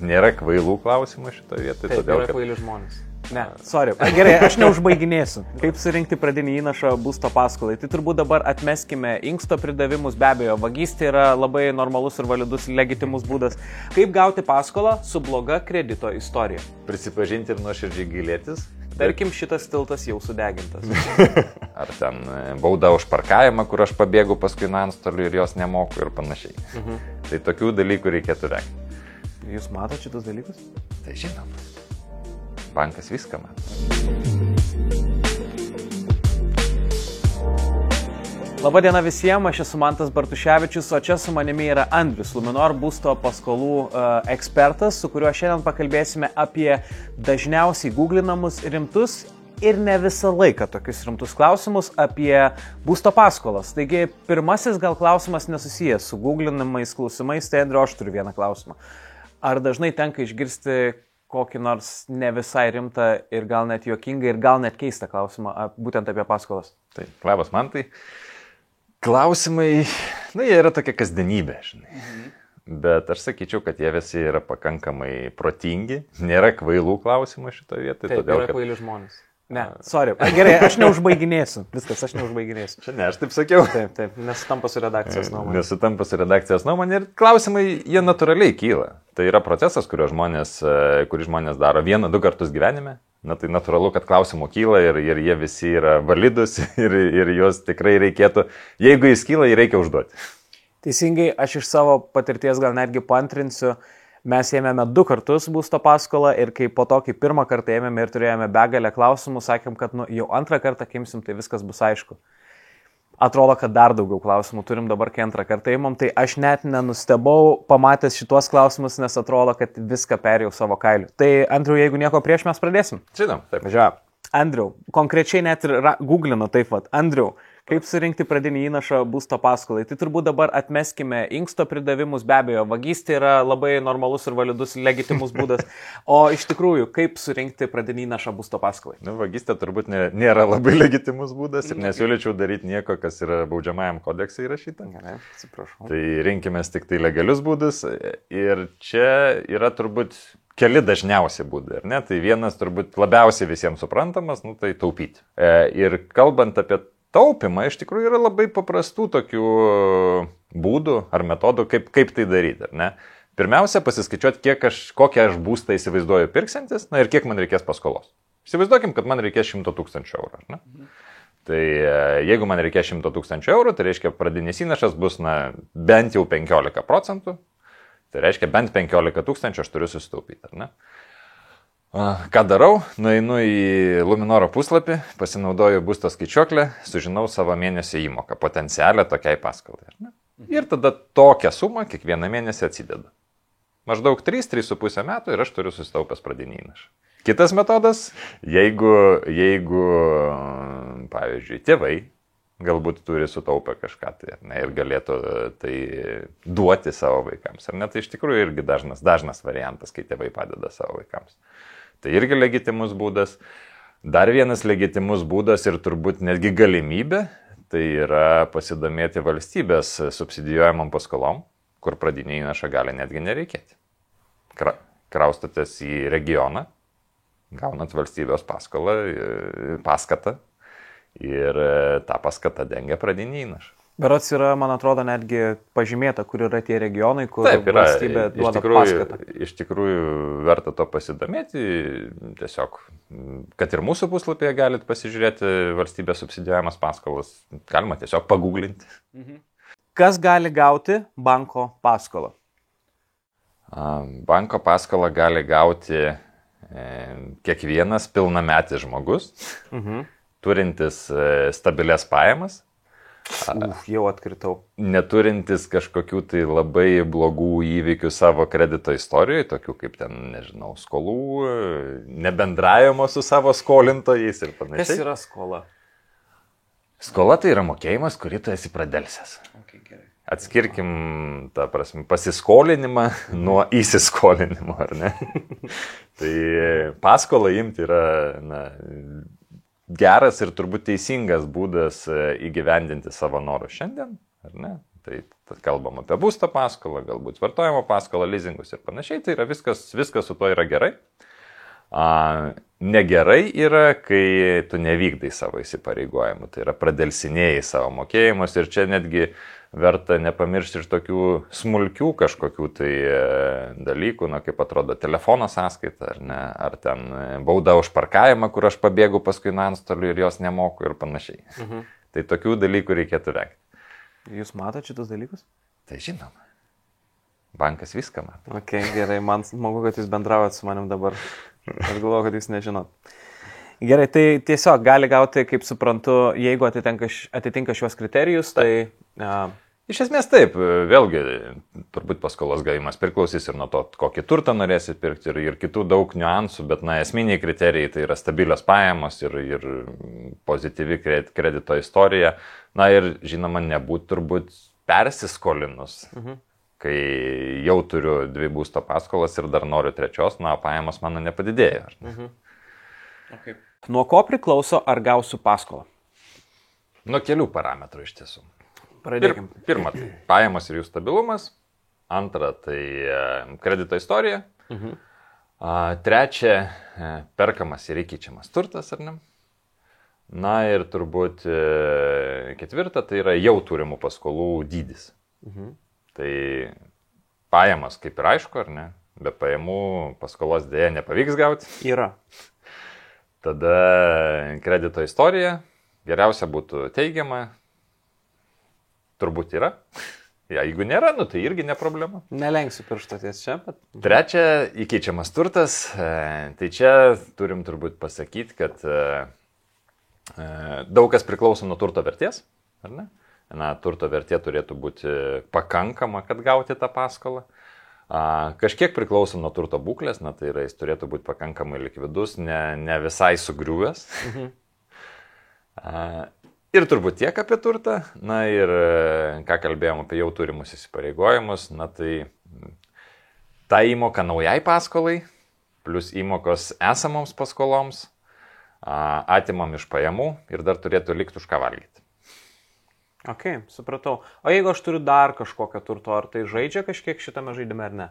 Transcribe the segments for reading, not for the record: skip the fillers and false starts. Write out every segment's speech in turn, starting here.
Nėra kvailų klausimų šitoje vietoje. Taip, yra kvaili žmonės. Ne, sorry. Gerai, aš neužbaiginėsiu. Kaip surinkti pradinį įnašą būsto paskolai? Tai turbūt dabar atmeskime inksto pridavimus, be abejo, vagystė yra labai normalus ir validus, legitimus būdas. Kaip gauti paskolą su bloga kredito istorija? Prisipažinti ir nuoširdžiai gailėtis. Tarkim, šitas tiltas jau sudegintas. Ar ten bauda už parkavimą, kur aš pabėgu paskui nuo antstolių ir jos nemoku ir panašiai. Tai tokių dalykų reikėtų vengti. Jūs matote šitus dalykus? Tai žinom. Bankas viską mato. Labadiena visiems, aš esu Mantas Bartuševičius, o čia su manimi yra Andrius, Luminor būsto paskolų ekspertas, su kuriuo šiandien pakalbėsime apie dažniausiai googlinamus rimtus ir ne visą laiką tokius rimtus klausimus apie būsto paskolas. Taigi, pirmasis gal klausimas nesusijęs su googlinamais klausimais, tai Andriu, aš turiu vieną klausimą. Ar dažnai tenka išgirsti kokį nors ne visai rimtą ir gal net juokingą ir gal net keistą klausimą būtent apie paskolas? Tai, labas Mantai. Klausimai, jie yra tokia kasdienybė, žinai. Bet aš sakyčiau, kad jie visi yra pakankamai protingi. Nėra kvailų klausimų šitoje vietoje. Taip, yra kvaili žmonės. Ne, sorry. Gerai, aš neužbaiginėsiu. Viskas, aš neužbaiginėsiu. Čia ne, aš taip sakiau. Taip, nesutampa su redakcijos nuomonė. Nesutampa su redakcijos nuomonė ir klausimai, jie natūraliai kyla. Tai yra procesas, kurį žmonės daro 1-2 kartus gyvenime. Na tai natūralu, kad klausimų kyla ir jie visi yra validus ir juos tikrai reikėtų. Jeigu jis kyla, jį reikia užduoti. Teisingai, aš iš savo patirties gal netgi paantrinsiu. Mes ėmėme 2 kartus būsto paskolą ir kai po to, kai pirmą kartą ėmėme ir turėjome begalę klausimų, sakėm, kad jau antrą kartą kimsim, tai viskas bus aišku. Atrodo, kad dar daugiau klausimų turim dabar, kai antrą kartą ėmėm, tai aš net nenustebau pamatęs šitos klausimus, nes atrodo, kad viską perėjau savo kailiu. Tai, Andriu, jeigu nieko prieš, mes pradėsim. Žinom, taip. Važiuoju. Andriu, konkrečiai net ir googlinu taip pat. Andriu, kaip surinkti pradinį įnašą būsto paskolai? Tai turbūt dabar atmeskime inksto pridavimus, be abejo, vagystė yra labai normalus ir validus, legitimus būdas. O iš tikrųjų, kaip surinkti pradinį įnašą būsto paskolai? Vagystė turbūt nėra labai legitimus būdas ir nesiūlyčiau daryti nieko, kas yra baudžiamajam kodeksai įrašyta. Gerai, atsiprašau. Tai rinkime tik tai legalius būdus ir čia yra turbūt keli dažniausi būdai, ar ne? Tai vienas turbūt labiausiai visiems suprantamas, tai taupyti. Ir kalbant apie taupimą, iš tikrųjų yra labai paprastų tokių būdų ar metodų, kaip tai daryti, ar ne? Pirmiausia, pasiskaičiuoti, kokią aš būstą įsivaizduoju pirksantis, ir kiek man reikės paskolos. Įsivaizduokim, kad man reikės 100 000 eurų, ar ne? Tai jeigu man reikės 100 000 eurų, tai reiškia pradinis įnašas bus bent jau 15%. Tai reiškia, bent 15 000 aš turiu susitaupyti, ar ne? Ką darau? Nueinu į Luminoro puslapį, pasinaudoju būsto skaičiuoklę, sužinau savo mėnesio įmoką, potencialią tokiai paskolai, ar ne? Ir tada tokią sumą kiekvieną mėnesį atsidedu. Maždaug 3-3,5 metų ir aš turiu susitaupęs pradinį įnašą. Kitas metodas, jeigu pavyzdžiui, tėvai galbūt turi sutaupę kažką tai, ne, ir galėtų tai duoti savo vaikams. Ar ne, tai iš tikrųjų irgi dažnas variantas, kai tėvai padeda savo vaikams. Tai irgi legitimus būdas. Dar vienas legitimus būdas ir turbūt netgi galimybė, tai yra pasidomėti valstybės subsidijuojamam paskolom, kur pradinį įnašą gali netgi nereikėti. Kraustotės į regioną, gaunat valstybės paskatą. Ir tą paskatą dengia pradinį įnašą. Berods yra, man atrodo, netgi pažymėta, kur yra tie regionai, kur valstybė duoda paskatą. Iš tikrųjų verta to pasidomėti. Tiesiog, kad ir mūsų puslapyje galit pasižiūrėti valstybės subsidijuojamas paskolas. Galima tiesiog paguglinti. Kas gali gauti banko paskolą? Banko paskolą gali gauti kiekvienas pilnametis žmogus. Turintis stabilias pajamas, jau atkritau. Neturintis kažkokių tai labai blogų įvykių savo kredito istorijoje, tokių kaip ten, nežinau, skolų, nebendravimo su savo skolintojais ir panašiai. Kas yra skola? Skola tai yra mokėjimas, kurį tu esi pradelsęs. Okay, gerai. Atskirkim, ta prasme, pasiskolinimą nuo įsiskolinimo, ar ne? Tai paskolą imti yra, geras ir turbūt teisingas būdas įgyvendinti savo norus šiandien, ar ne? Tai Tad kalbam apie būsto paskolą, galbūt vartojimo paskolą, leasingus ir panašiai, tai yra viskas su to yra gerai. Negerai yra, kai tu nevykdai savo įsipareigojimų, tai yra pradelsinėjai savo mokėjimus ir čia netgi verta nepamiršti ir tokių smulkių kažkokių tai dalykų, kaip atrodo telefono sąskaita, ar ten bauda už parkavimą, kur aš pabėgu paskui nuo antstolių ir jos nemoku ir panašiai. Tai tokių dalykų reikėtų vengti. Jūs matote šitus dalykus? Tai žinoma. Bankas viską mato. Ok, gerai, man smagu, kad jūs bendravot su manim dabar. Aš galvoju, kad jūs nežinot. Gerai, tai tiesiog gali gauti, kaip suprantu, jeigu atitinka šios kriterijus, tai... Iš esmės taip, vėlgi, turbūt paskolos gavimas priklausys ir nuo to, kokį turtą norėsit pirkti ir kitų daug niuansų, bet esminiai kriterijai tai yra stabilios pajamos ir pozityvi kredito istorija. Ir žinoma, nebūt turbūt persiskolinus, kai jau turiu 2 būsto paskolas ir dar noriu 3, pajamos mano nepadidėjo. Okay. Nuo ko priklauso, ar gausiu paskolą? Nuo kelių parametrų iš tiesų. Pradėkim. Pirma, tai pajamos ir jų stabilumas. Antra, tai kredito istorija. 3, perkamas ir įkeičiamas turtas, ar ne? Ir turbūt 4, tai yra jau turimų paskolų dydis. Tai pajamas kaip ir aišku, ar ne? Be pajamų paskolos dėja nepavyks gauti. Yra. Tada kredito istorija. Geriausia būtų teigiama. Turbūt yra. Jeigu nėra, tai irgi ne problema. Nelenksiu piršto ties čia, bet... 3, įkeičiamas turtas. Tai čia turim turbūt pasakyti, kad daug kas priklauso nuo turto vertės, ar ne? Turto vertė turėtų būti pakankama, kad gauti tą paskolą. Kažkiek priklauso nuo turto būklės, tai yra, jis turėtų būti pakankamai likvidus, ne visai sugriuvęs. Ir turbūt tiek apie turtą, ir ką kalbėjom apie jau turimus įsipareigojimus, tai ta įmoka naujai paskolai, plus įmokos esamoms paskoloms, atimam iš pajamų ir dar turėtų likti už ką valgyti. Ok, supratau. O jeigu aš turiu dar kažkokią turto, ar tai žaidžia kažkiek šitame žaidime ar ne?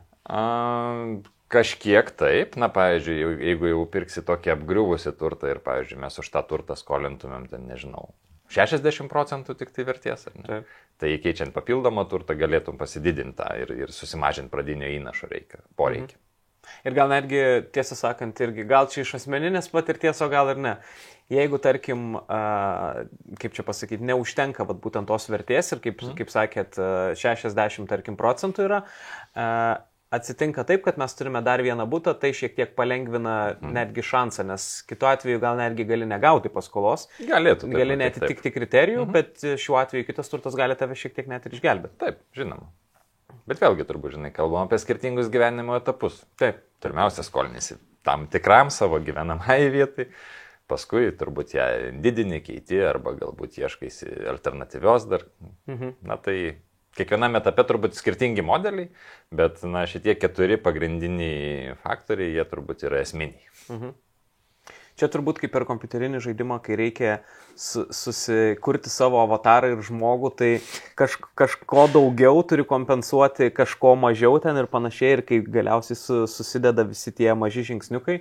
Kažkiek taip. Pavyzdžiui, jeigu jau pirksi tokį apgriuvusi turtą ir, pavyzdžiui, mes už tą turtą skolintumėm, 60% tik tai vertės, ar ne? Taip. Tai keičiant papildomą turtą galėtum pasididinti tą ir susimažinti pradinio įnašo poreikį. Ir gal netgi, tiesą sakant, gal čia iš asmeninės patirties, o gal ir ne. Jeigu, tarkim, kaip čia pasakyti, neužtenka būtent tos vertės ir kaip sakėt, 60% procentų yra, atsitinka taip, kad mes turime dar vieną butą, tai šiek tiek palengvina netgi šansą, nes kitu atveju gal netgi gali negauti paskolos, gali netitikti kriterijų, bet šiuo atveju kitas turtas gali tave šiek tiek net ir išgelbėti. Taip, žinoma. Bet vėlgi turbūt, kalbam apie skirtingus gyvenimo etapus. Taip. Pirmiausia, skolinėsi tam tikram savo gyvenamai vietai, paskui turbūt ją didini, keiti arba galbūt ieškaisi alternatyvios dar. Tai kiekviename etape turbūt skirtingi modeliai, bet šitie 4 pagrindiniai faktoriai, jie turbūt yra esminiai. Čia turbūt kaip per kompiuterinį žaidimą, kai reikia susikurti savo avatarą ir žmogų, tai kažko daugiau turi kompensuoti, kažko mažiau ten ir panašiai, ir kai galiausiai susideda visi tie maži žingsniukai,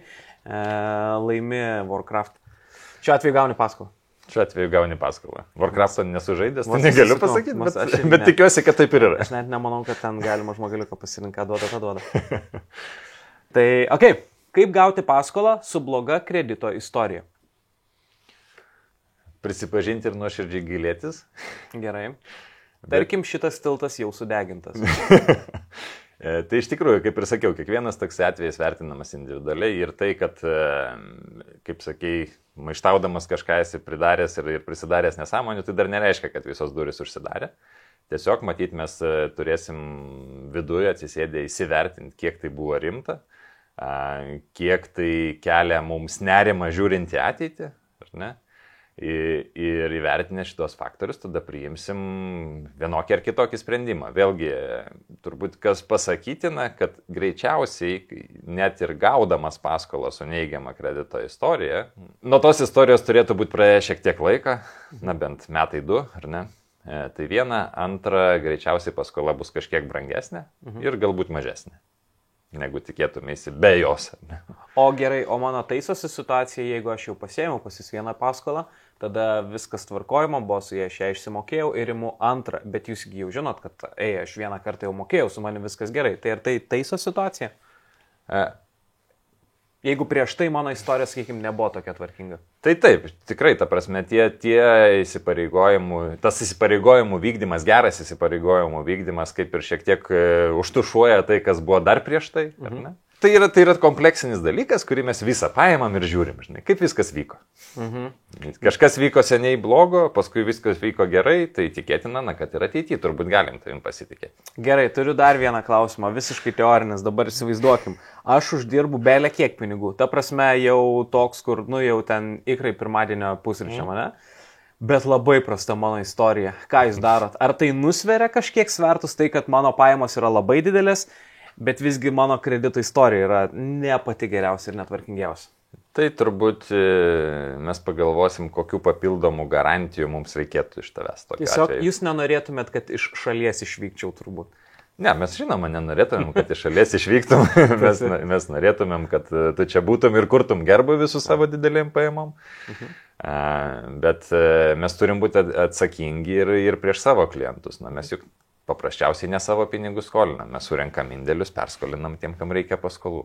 laimi Warcraft. Šiuo atveju gauni paskolą. Šiuo atveju gauni paskolą. Warcraft'o nesužaidęs, tai negaliu pasakyti, bet tikiuosi, kad taip ir yra. Aš net nemanau, kad ten galima žmogeliuką pasirinką, duoda. Tai, okei. Kaip gauti paskolą su bloga kredito istorija? Prisipažinti ir nuoširdžiai gailėtis. Gerai. Tarkim, šitas tiltas jau sudegintas. Tai iš tikrųjų, kaip ir sakiau, kiekvienas toks atvejis vertinamas individualiai ir tai, kad, kaip sakei, maištaudamas kažką esi pridaręs ir prisidaręs nesąmonių, tai dar nereiškia, kad visos durys užsidarė. Tiesiog, matyt, mes turėsim viduje atsisėdę įsivertinti, kiek tai buvo rimta, kiek tai kelia mums nerimą žiūrint į ateitį, ar ne? Ir įvertinę šitos faktorius, tada priimsim vienokį ar kitokį sprendimą. Vėlgi, turbūt kas pasakytina, kad greičiausiai, net ir gaudamas paskolą su neigiama kredito istorija, nuo tos istorijos turėtų būti praėję šiek tiek laika, bent metai 2, ar ne? Tai viena, antra, greičiausiai paskola bus kažkiek brangesnė ir galbūt mažesnė, negu tikėtumėsi be jos. O gerai, o mano taisosi situacija, jeigu aš jau pasiėmiau pas jūs vieną paskolą, tada viskas tvarkojimo buvo su jie, aš ją išsimokėjau ir imu antrą, bet jūs jau žinot, kad aš vieną kartą jau mokėjau, su manim viskas gerai. Tai ar tai taiso situacija? Jeigu prieš tai mano istorija, sakykime, nebuvo tokia tvarkinga. Tai taip, tikrai, ta prasme, tie įsipareigojimų, tas įsipareigojimų vykdymas, geras įsipareigojimų vykdymas, kaip ir šiek tiek užtušuoja tai, kas buvo dar prieš tai, ar ne? Tai yra kompleksinis dalykas, kurį mes visą paimam ir žiūrim, žinai, kaip viskas vyko. Kažkas vyko seniai blogo, paskui viskas vyko gerai, tai tikėtina, kad ir ateityje turbūt galim tavim pasitikėti. Gerai, turiu dar vieną klausimą, visiškai teorinis, dabar įsivaizduokim. Aš uždirbu belę kiek pinigų, ta prasme jau toks, kur, jau ten ikrai pirmadienio pusryčio mane, bet labai prasta mano istorija. Ką jūs darot? Ar tai nusveria kažkiek svertus tai, kad mano pajamos yra labai didelės, bet visgi mano kredito istorija yra ne pati geriausia ir netvarkingiausia? Tai turbūt mes pagalvosim, kokių papildomų garantijų mums reikėtų iš tavęs. Tiesiog jūs nenorėtumėt, kad iš šalies išvykčiau turbūt. Ne, mes žinoma nenorėtumėm, kad iš šalies išvyktum. mes norėtumėm, kad tu čia būtum ir kurtum gerbuvį su savo didelėm pajamom. Bet mes turim būti atsakingi ir prieš savo klientus. Mes juk paprasčiausiai ne savo pinigų skolinam. Mes surenkam indėlius, perskolinam tiem, kam reikia paskolų.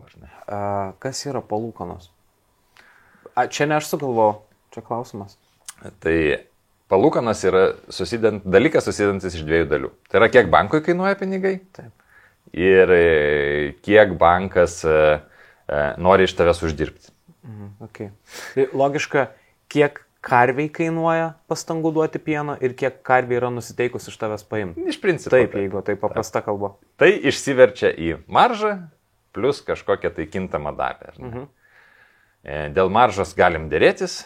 Kas yra palūkanos? Čia ne aš sugalvojau, čia klausimas. Tai palūkanos yra dalykas susidedantis iš dviejų dalių. Tai yra, kiek bankui kainuoja pinigai. Taip. Ir kiek bankas nori iš tavęs uždirbti. Okay. Tai logiška, kiek karviai kainuoja pastangų duoti pieno ir kiek karviai yra nusiteikus iš tavęs paimti. Iš principo. Taip, jeigu tai paprasta kalba. Tai išsiverčia į maržą plus kažkokią tai kintamą dalį. Dėl maržos galim dėrėtis.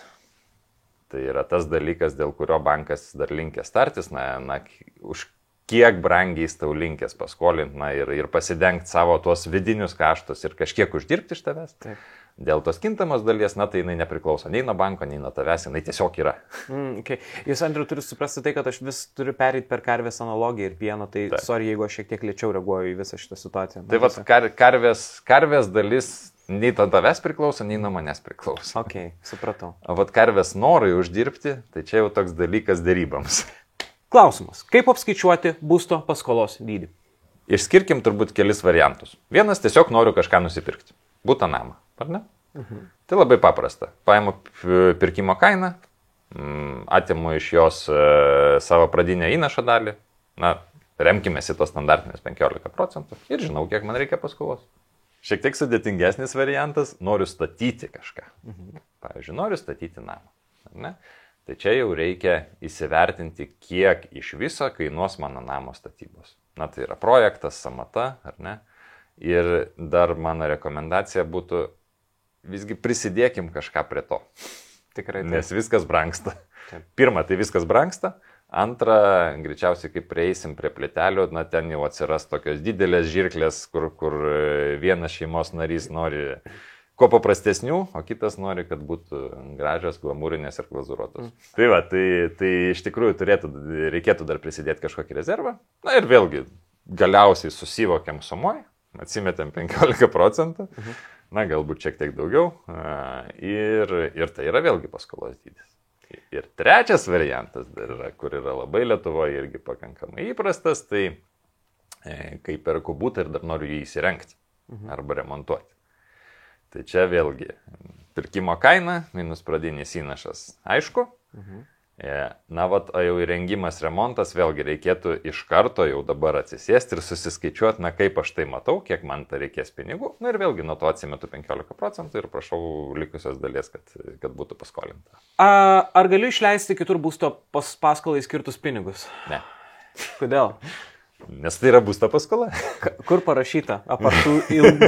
Tai yra tas dalykas, dėl kurio bankas dar linkęs tartis. Už kiek brangiai jis tau linkęs paskolinti ir pasidengti savo tuos vidinius kaštus ir kažkiek uždirbti iš tavęs. Taip. Dėl tos kintamos dalies, tai jinai nepriklauso nei nuo banko, nei nuo tavęs, jinai tiesiog yra. Okay. Jūs, Andriu, turiu suprasti tai, kad aš vis turiu pereiti per karvės analogiją ir pieną, tai sorry, jeigu aš šiek tiek lėčiau reaguoju į visą šitą situaciją. Tai karvės dalis nei nuo tavęs priklauso, nei nuo manęs priklauso. Ok, supratau. O karvės norai uždirbti, tai čia jau toks dalykas dėrybams. Klausimas, kaip apskaičiuoti būsto paskolos dydį? Išskirkim turbūt kelis variantus. Vienas, tiesiog noriu kažką nusipirkti. Būtą namą. Ar ne? Tai labai paprasta. Paimu pirkimo kainą, atimu iš jos savo pradinę įnašo dalį, remkimės į tos standartinės 15% ir žinau, kiek man reikia paskolos. Šiek tiek sudėtingesnis variantas, noriu statyti kažką. Pavyzdžiui, noriu statyti namą. Ar ne? Tai čia jau reikia įsivertinti, kiek iš viso kainuos mano namo statybos. Tai yra projektas, samata, ar ne? Ir dar mano rekomendacija būtų, visgi prisidėkim kažką prie to. Tikrai. Nes viskas brangsta. Taip. Pirma, tai viskas brangsta. Antra, greičiausiai, kai prieisim prie plytelių, ten jau atsiras tokios didelės žirklės, kur vienas šeimos narys nori kuo paprastesnių, o kitas nori, kad būtų gražios, glamūrinės ir glazūruotos. Tai iš tikrųjų reikėtų dar prisidėti kažkokį rezervą. Ir vėlgi, galiausiai susivokiam sumoj, atsimetėm 15%. Galbūt šiek tiek daugiau. Ir tai yra vėlgi paskolos dydis. Ir trečias variantas dar yra, kur yra labai Lietuvoje irgi pakankamai įprastas, tai kai perku butą ir dar noriu jį įsirengti arba remontuoti. Tai čia vėlgi pirkimo kaina minus pradinis įnašas. Aišku. O jau įrengimas, remontas, vėlgi reikėtų iš karto jau dabar atsisėsti ir susiskaičiuoti, kaip aš tai matau, kiek man tai reikės pinigų. Ir vėlgi nuo to atsimetu 15% ir prašau likusios dalies, kad būtų paskolinta. Ar galiu išleisti kitur būsto paskolai skirtus pinigus? Ne. Kodėl? Nes tai yra būsto paskola. Kur parašyta? Apartų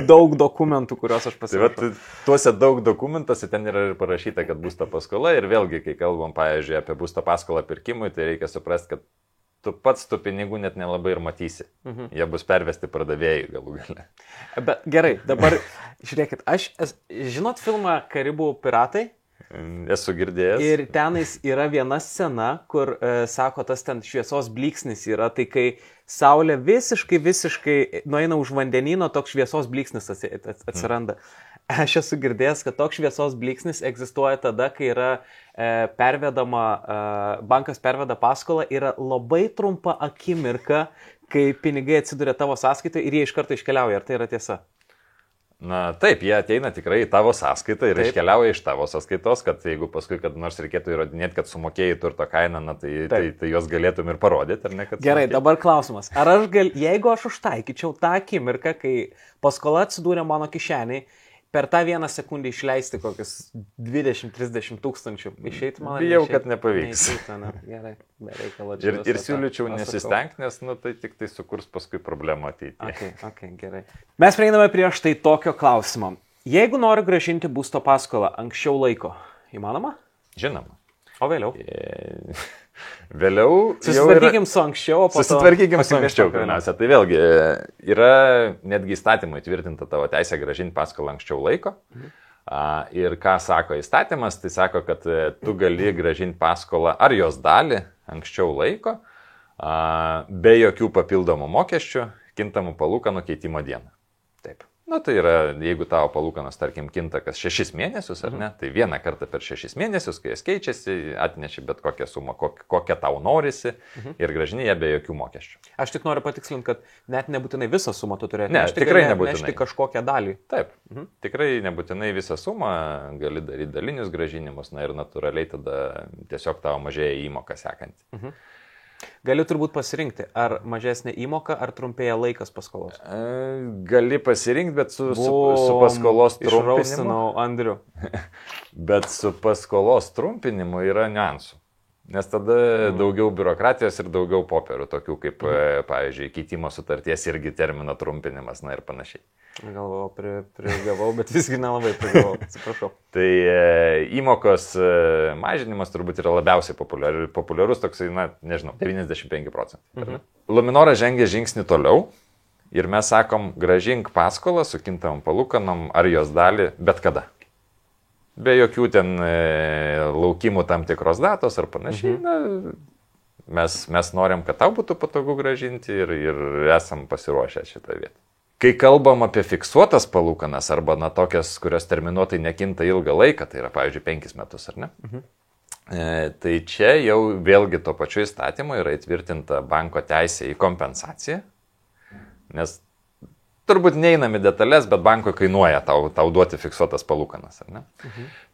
daug dokumentų, kuriuos aš pasirašiau. Tuose daug dokumentuose ten yra ir parašyta, kad būsto paskola. Ir vėlgi, kai kalbam, pavyzdžiui, apie būsto paskolą pirkimui, tai reikia suprasti, kad tu pats tų pinigų net nelabai ir matysi. Jie bus pervesti pardavėjai galų gale. Bet gerai, dabar žiūrėkit, žinot filmą Karibų piratai? Esu girdėjęs. Ir tenais yra viena scena, kur, sako, tas ten šviesos blyksnis yra, tai kai saulė visiškai nueina už vandenyno, toks šviesos blyksnis atsiranda. Aš esu girdėjęs, kad toks šviesos blyksnis egzistuoja tada, kai yra bankas perveda paskolą, yra labai trumpa akimirka, kai pinigai atsiduria tavo sąskaitoje ir jie iš karto iškeliauja. Ar tai yra tiesa? Na taip, jie ateina tikrai į tavo sąskaitą ir iškeliauja iš tavo sąskaitos, kad jeigu paskui, kad nors reikėtų įrodinėti, kad sumokėjai turto kainą, na, tai juos galėtum ir parodyti, ar ne? Gerai, dabar klausimas. Ar jeigu aš užtaikyčiau tą akimirką, kai paskola atsidūrė mano kišeniai, per tą vieną sekundę išleisti kokius 20-30 tūkstančių, išeitų man? Bijau, kad nepavyks. Gerai, be reikalo. Ir siūlyčiau nesistengti, nes tai tik tai sukurs paskui problemą ateityje. Okay, gerai. Mes prieiname prie štai tokio klausimo. Jeigu noriu grąžinti būsto paskolą anksčiau laiko, įmanoma? Žinoma. O vėliau? Vėliau susitvarkykim su anksčiau, o po to... Susitvarkykim su anksčiau, pirmiausia. Tai vėlgi, yra netgi įstatymai tvirtinta tavo teisė grąžinti paskolą anksčiau laiko. Ir ką sako įstatymas, tai sako, kad tu gali grąžinti paskolą ar jos dalį anksčiau laiko, be jokių papildomų mokesčių, kintamų palūkanų keitimo dieną. Taip. Na tai yra, jeigu tavo palūkanos, tarkim, kinta kas 6 mėnesius, ar ne, tai vieną kartą per 6 mėnesius, kai jas keičiasi, atneši bet kokią sumą, kokią tau norisi ir grąžini ją be jokių mokesčių. Aš tik noriu patikslinti, kad net nebūtinai visą sumą tu turėtum. Ne, tikrai nebūtinai. Nešti kažkokią dalį. Taip, tikrai nebūtinai visą sumą, gali daryti dalinius grąžinimus, na ir natūraliai tada tiesiog tavo mažėja įmoka sekanti. Gali turbūt pasirinkti, ar mažesnė įmoka, ar trumpėja laikas paskolos. Gali pasirinkti, bet su paskolos trumpinimu. Išraustinau Andrių. Bet su paskolos trumpinimu yra niuansų. Nes tada daugiau biurokratijos ir daugiau popierų, tokių kaip, pavyzdžiui, keitimo sutarties irgi termino trumpinimas, na ir panašiai. Galvojau, prigavau, bet visgi nelabai prigavau, atsiprašau. Tai įmokos mažinimas turbūt yra labiausiai populiarus, toksai, na, nežinau, 95%. Luminoras žengia žingsnį toliau ir mes sakom, grąžink paskolą su kintamom palūkanom ar jos dalį bet kada. Be jokių ten laukimų tam tikros datos ar panašiai. Mes norim, kad tau būtų patogu grąžinti ir esam pasiruošę šitą vietą. Kai kalbam apie fiksuotas palūkanas arba na tokias, kurios terminuotai nekinta ilgą laiką, tai yra pavyzdžiui 5 metus, ar ne? Tai čia jau vėlgi to pačiu įstatymu yra įtvirtinta banko teisė į kompensaciją, nes turbūt neinam į detalės, bet bankui kainuoja tau duoti fiksuotas palūkanas, ar ne?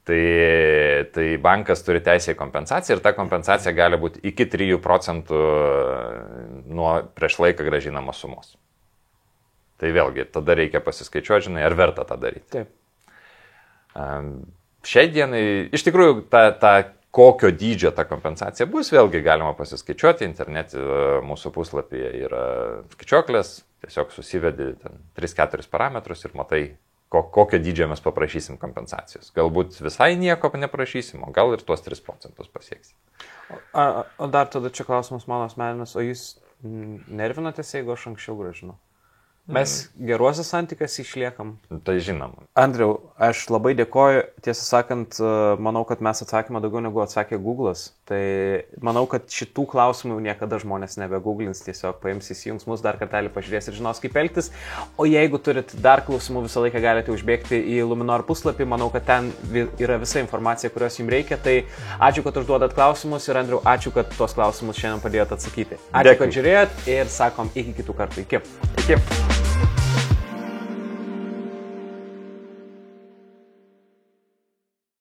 Tai bankas turi teisę į kompensaciją ir ta kompensacija gali būti iki 3% nuo prieš laiką grąžinamos sumos. Tai vėlgi, tada reikia pasiskaičiuoti, žinai, ar verta tą daryti. Taip. Šiai dienai, iš tikrųjų, kokio dydžio ta kompensacija bus, vėlgi galima pasiskaičiuoti, internete mūsų puslapyje yra skaičiuoklės, tiesiog susivedi 3-4 parametrus ir matai, kokio dydžio mes paprašysim kompensacijos. Galbūt visai nieko neprašysim, o gal ir tuos 3% pasieksim. O dar tada čia klausimas mano asmeninis, o jūs nervinatės, jeigu aš anksčiau grąžinu? Mes geruose santykiuose išliekam. Tai žinom. Andriau, aš labai dėkoju. Tiesą sakant, manau, kad mes atsakymą daugiau negu atsakė Google'as. Tai manau, kad šitų klausimų niekada žmonės nebegooglins, tiesiog paims įsijungs mus, dar kartelį pažiūrės ir žinos, kaip elgtis. O jeigu turit dar klausimų, visą laiką galite užbėgti į Luminor puslapį. Manau, kad ten yra visa informacija, kurios jums reikia. Tai ačiū, kad užduodat klausimus ir Andriau, ačiū, kad tuos klausimus šiandien padėjot atsakyti. Ačiū, kad žiūrėjot ir sakom iki kitų kartų. Iki.